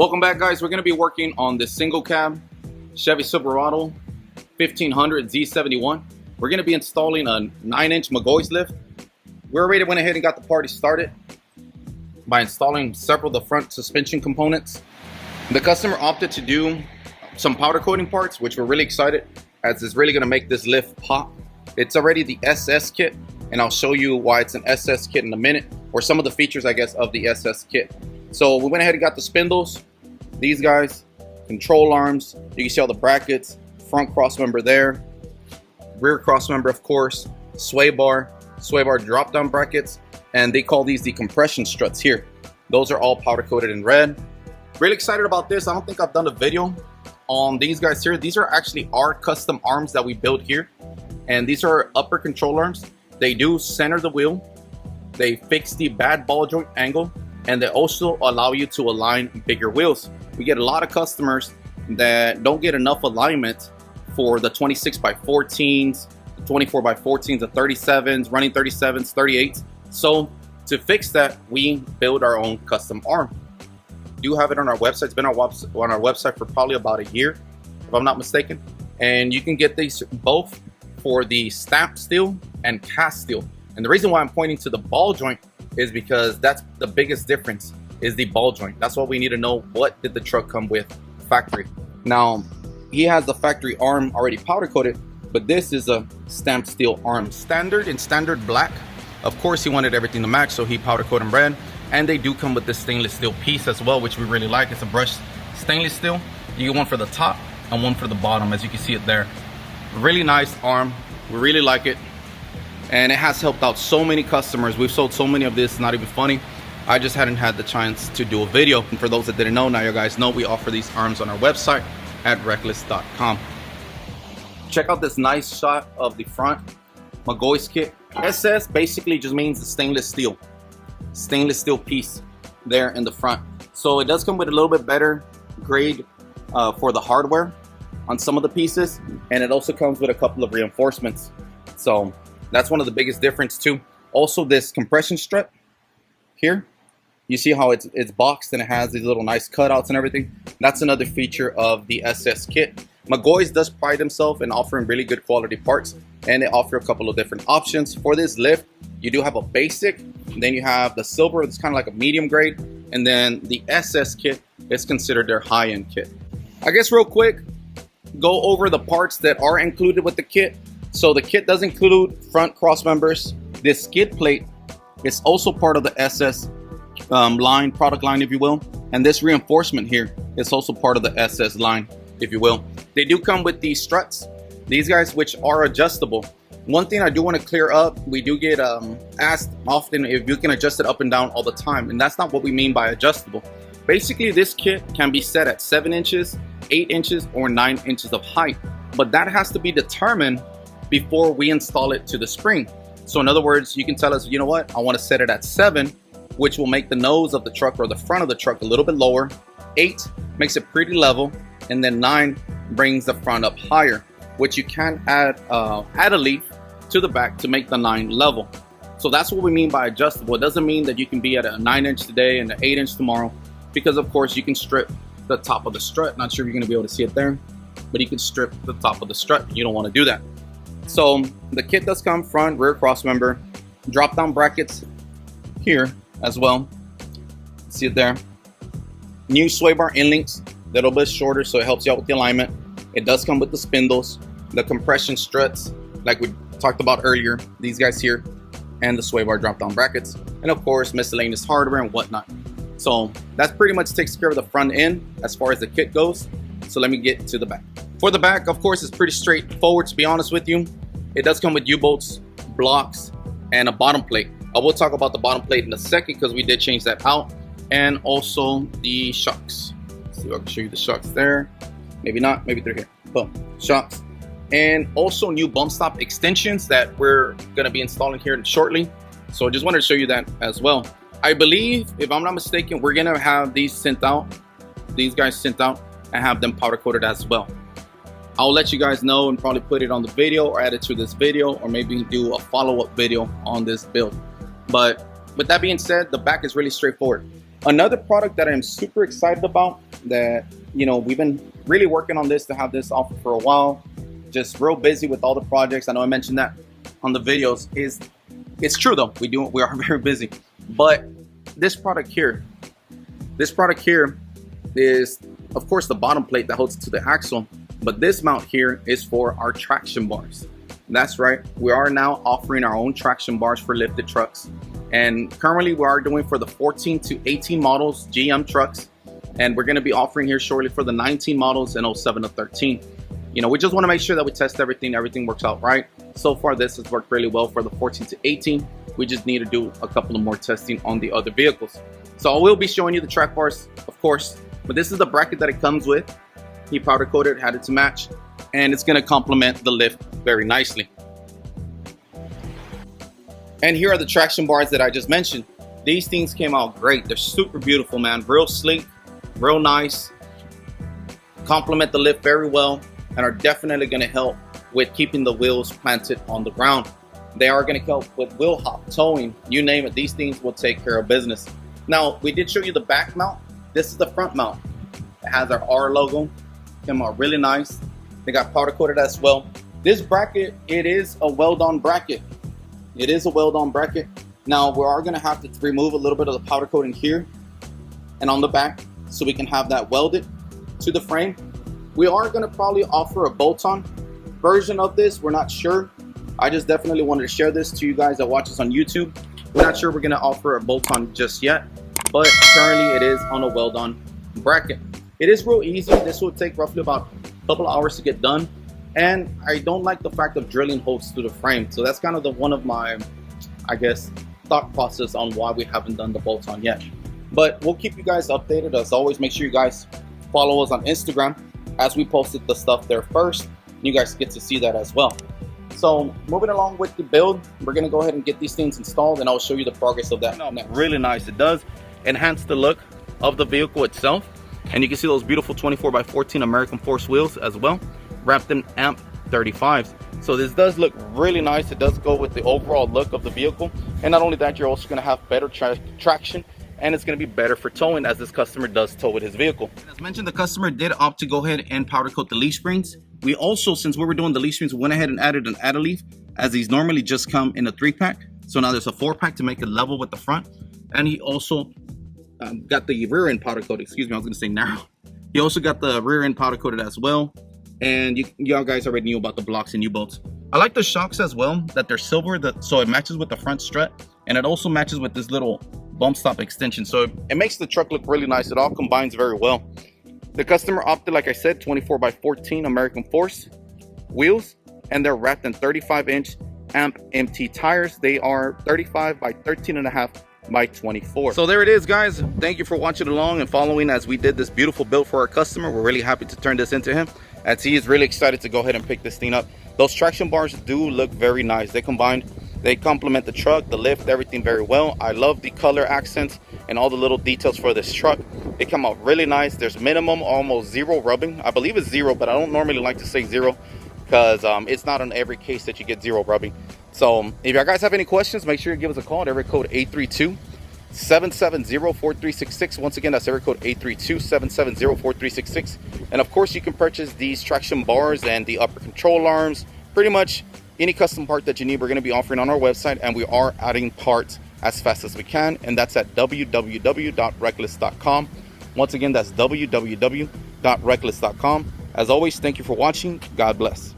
Welcome back, guys. We're going to be working on this single cab Chevy Silverado 1500 Z71. We're going to be installing a 9-inch Mcgaughys lift. We already went ahead and got the party started by installing several of the front suspension components. The customer opted to do some powder coating parts, which we're really excited, as it's really going to make this lift pop. It's already the SS kit, and I'll show you why it's an SS kit in a minute, or some of the features, I guess, of the SS kit. So we went ahead and got the spindles, these guys, control arms. You can see all the brackets, front cross member there, rear cross member, of course, sway bar drop down brackets, and they call these the compression struts here. Those are all powder coated in red. Really excited about this. I don't think I've done a video on these guys here. These are actually our custom arms that we built here, and these are upper control arms. They do center the wheel, they fix the bad ball joint angle, and they also allow you to align bigger wheels. We get a lot of customers that don't get enough alignment for the 26x14s, the 24x14s, the 37s, running 37s, 38s. So to fix that, we build our own custom arm. We do have it on our website. It's been on our website for probably about a year, if I'm not mistaken. And you can get these both for the stamped steel and cast steel. And the reason why I'm pointing to the ball joint is because that's the biggest difference, is the ball joint. That's what we need to know. What did the truck come with factory? Now, he has the factory arm already powder coated, but this is a stamped steel arm. Standard and standard black. Of course, he wanted everything to match, so he powder coated them red. And they do come with this stainless steel piece as well, which we really like. It's a brushed stainless steel. You get one for the top and one for the bottom, as you can see it there. Really nice arm. We really like it. And it has helped out so many customers. We've sold so many of this, not even funny. I just hadn't had the chance to do a video. And for those that didn't know, now you guys know we offer these arms on our website at Reklez.com. Check out this nice shot of the front Mcgaughys kit. SS basically just means the stainless steel piece there in the front. So it does come with a little bit better grade for the hardware on some of the pieces, and it also comes with a couple of reinforcements. So that's one of the biggest difference too. Also, this compression strut here, you see how it's boxed and it has these little nice cutouts and everything. That's another feature of the SS kit. Mcgaughys does pride himself in offering really good quality parts, and they offer a couple of different options for this lift. You do have a basic, then you have the silver, it's kind of like a medium grade, and then the SS kit is considered their high-end kit. I guess real quick, go over the parts that are included with the kit. So the kit does include front cross members. This skid plate is also part of the SS product line, if you will. And this reinforcement here is also part of the SS line, if you will. They do come with these struts, these guys, which are adjustable. One thing I do want to clear up, we do get asked often if you can adjust it up and down all the time. And that's not what we mean by adjustable. Basically, this kit can be set at 7 inches, 8 inches, or 9 inches of height. But that has to be determined before we install it to the spring. So in other words, you can tell us, you know what, I want to set it at 7, which will make the nose of the truck or the front of the truck a little bit lower. 8 makes it pretty level, and then 9 brings the front up higher, which you can add a leaf to the back to make the 9 level. So that's what we mean by adjustable. It doesn't mean that you can be at a 9-inch today and an 8-inch tomorrow, because of course you can strip the top of the strut. Not sure if you're going to be able to see it there, but you can strip the top of the strut. You don't want to do that. So the kit does come front, rear cross member, drop down brackets here as well. See it there. New sway bar end links, a little bit shorter, so it helps you out with the alignment. It does come with the spindles, the compression struts, like we talked about earlier, these guys here, and the sway bar drop down brackets, and of course miscellaneous hardware and whatnot. So that pretty much takes care of the front end as far as the kit goes. So let me get to the back. For the back, of course, it's pretty straightforward, to be honest with you. It does come with U-bolts, blocks, and a bottom plate. I will talk about the bottom plate in a second because we did change that out. And also the shocks. Let's see if I can show you the shocks there. Maybe not, maybe they're here. Boom, shocks. And also new bump stop extensions that we're gonna be installing here shortly. So I just wanted to show you that as well. I believe, if I'm not mistaken, we're gonna have these sent out, these guys sent out, and have them powder coated as well. I'll let you guys know and probably put it on the video or add it to this video, or maybe do a follow-up video on this build. But with that being said, the back is really straightforward. Another product that I'm super excited about that, you know, we've been really working on this to have this offer for a while. Just real busy with all the projects. I know I mentioned that on the videos. It's true though. We are very busy. But this product here is, of course, the bottom plate that holds it to the axle. But this mount here is for our traction bars. That's right. We are now offering our own traction bars for lifted trucks. And currently we are doing for the 14 to 18 models GM trucks. And we're going to be offering here shortly for the 19 models and 07 to 13. You know, we just want to make sure that we test everything works out right. So far, this has worked really well for the 14 to 18. We just need to do a couple of more testing on the other vehicles. So I will be showing you the track bars, of course, but this is the bracket that it comes with. He powder coated, had it to match, and it's going to complement the lift very nicely. And here are the traction bars that I just mentioned. These things came out great. They're super beautiful, man. Real sleek, real nice. Complement the lift very well, and are definitely going to help with keeping the wheels planted on the ground. They are going to help with wheel hop, towing, you name it. These things will take care of business. Now, we did show you the back mount. This is the front mount. It has our R logo. Came out really nice. They got powder coated as well. This bracket, it is a weld-on bracket. It is a weld-on bracket. Now, we are going to have to remove a little bit of the powder coating here and on the back so we can have that welded to the frame. We are going to probably offer a bolt-on version of this. We're not sure. I just definitely wanted to share this to you guys that watch us on YouTube. We're not sure we're going to offer a bolt-on just yet, but currently it is on a weld-on bracket. It is real easy. This will take roughly about a couple of hours to get done. And I don't like the fact of drilling holes through the frame. So that's kind of one of my, I guess, thought process on why we haven't done the bolt-on yet. But we'll keep you guys updated. As always, make sure you guys follow us on Instagram as we posted the stuff there first. You guys get to see that as well. So moving along with the build, we're going to go ahead and get these things installed, and I'll show you the progress of that. Really nice. It does enhance the look of the vehicle itself. And you can see those beautiful 24x14 American Force wheels as well, wrapped in AMP 35s. So this does look really nice. It does go with the overall look of the vehicle. And not only that, you're also going to have better traction, and it's going to be better for towing, as this customer does tow with his vehicle. As mentioned, the customer did opt to go ahead and powder coat the leaf springs. We also, since we were doing the leaf springs, we went ahead and added an add leaf, as these normally just come in a 3-pack. So now there's a 4-pack to make it level with the front. And he also got the rear end powder coated. Excuse me, I was going to say narrow. He also got the rear end powder coated as well. And y'all guys already knew about the blocks and U-bolts. I like the shocks as well, that they're silver, so it matches with the front strut. And it also matches with this little bump stop extension. So it makes the truck look really nice. It all combines very well. The customer opted, like I said, 24x14 American Force wheels. And they're wrapped in 35-inch AMP MT tires. They are 35 by 13.5 by 24. So there it is, guys. Thank you for watching along and following as we did this beautiful build for our customer. We're really happy to turn this into him, as he is really excited to go ahead and pick this thing up. Those traction bars do look very nice. They complement the truck, the lift, everything very well. I love the color accents and all the little details for this truck. They come out really nice. There's minimum almost zero rubbing. I believe it's zero, but I don't normally like to say zero because it's not on every case that you get zero rubbing. So if you guys have any questions, make sure you give us a call at area code 832-770-4366. Once again, that's area code 832-770-4366. And of course, you can purchase these traction bars and the upper control arms. Pretty much any custom part that you need, we're going to be offering on our website, and we are adding parts as fast as we can, and that's at www.reklez.com. Once again, that's www.reklez.com. As always, thank you for watching. God bless.